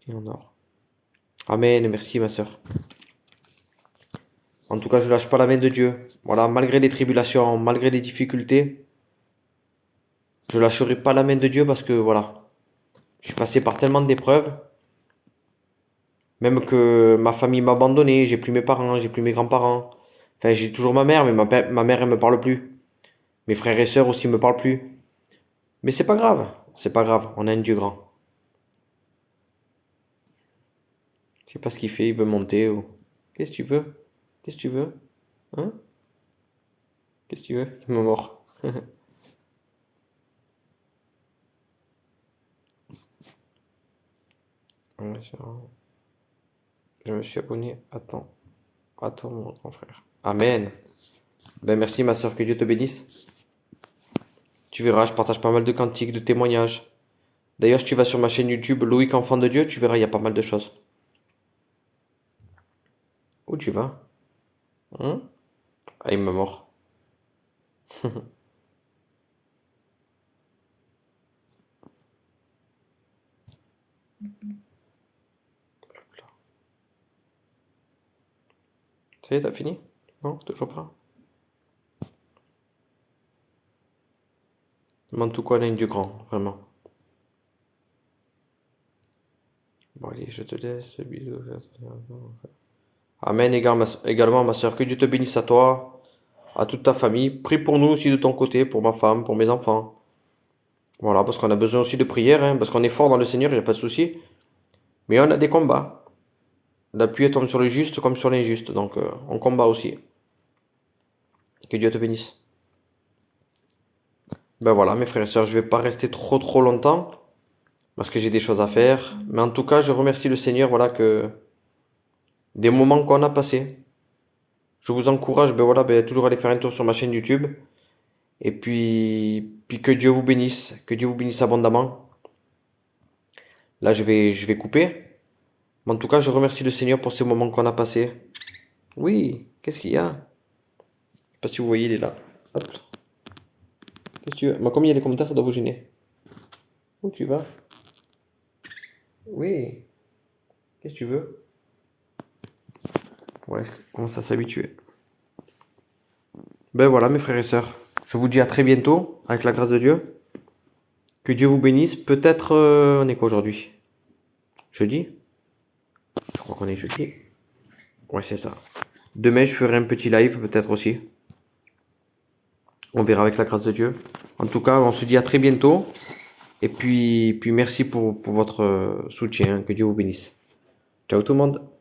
[SPEAKER 1] et en or. Amen, merci ma sœur. En tout cas, je lâche pas la main de Dieu. Voilà, malgré les tribulations, malgré les difficultés, je lâcherai pas la main de Dieu parce que voilà, je suis passé par tellement d'épreuves. Même que ma famille m'a abandonné, j'ai plus mes parents, j'ai plus mes grands-parents. Enfin, j'ai toujours ma mère, mais ma mère, elle me parle plus. Mes frères et sœurs aussi me parlent plus. Mais c'est pas grave, on a un Dieu grand. Je sais pas ce qu'il fait, il veut monter ou... Qu'est-ce que tu veux? Qu'est-ce que tu veux? Hein? Qu'est-ce que tu veux? Il me mord. Je me suis abonné à toi, mon grand frère. Amen. Ben merci ma soeur, que Dieu te bénisse. Tu verras, je partage pas mal de cantiques, de témoignages. D'ailleurs, si tu vas sur ma chaîne YouTube Loïc Enfant de Dieu, tu verras, il y a pas mal de choses. Où tu vas? Hein? Ah, il me mord. Ça y est, t'as fini? Non, toujours pas. Mais en tout cas, on a une du grand, vraiment. Bon, allez, je te laisse. Bisous. Amen également, ma soeur. Que Dieu te bénisse à toi, à toute ta famille. Prie pour nous aussi de ton côté, pour ma femme, pour mes enfants. Voilà, parce qu'on a besoin aussi de prière, hein, parce qu'on est fort dans le Seigneur, il n'y a pas de souci. Mais on a des combats. L'appui tombe sur le juste comme sur l'injuste. Donc, on combat aussi. Que Dieu te bénisse. Ben voilà, mes frères et sœurs, je vais pas rester trop longtemps parce que j'ai des choses à faire. Mais en tout cas, je remercie le Seigneur, voilà, que des moments qu'on a passés. Je vous encourage, ben voilà, ben toujours aller faire un tour sur ma chaîne YouTube. Et puis que Dieu vous bénisse, que Dieu vous bénisse abondamment. Là, je vais couper. Mais en tout cas, je remercie le Seigneur pour ces moments qu'on a passés. Oui, qu'est-ce qu'il y a? Je sais pas si vous voyez, il est là. Hop. Qu'est-ce que tu veux? Moi, comme il y a les commentaires, ça doit vous gêner. Où tu vas? Oui. Qu'est-ce que tu veux? Ouais, je commence à s'habituer. Ben voilà, mes frères et sœurs. Je vous dis à très bientôt, avec la grâce de Dieu. Que Dieu vous bénisse. Peut-être, on est quoi aujourd'hui? Jeudi? Je crois qu'on est jeudi. Ouais, c'est ça. Demain, je ferai un petit live, peut-être aussi. On verra avec la grâce de Dieu. En tout cas, on se dit à très bientôt. Et puis merci pour votre soutien. Que Dieu vous bénisse. Ciao tout le monde.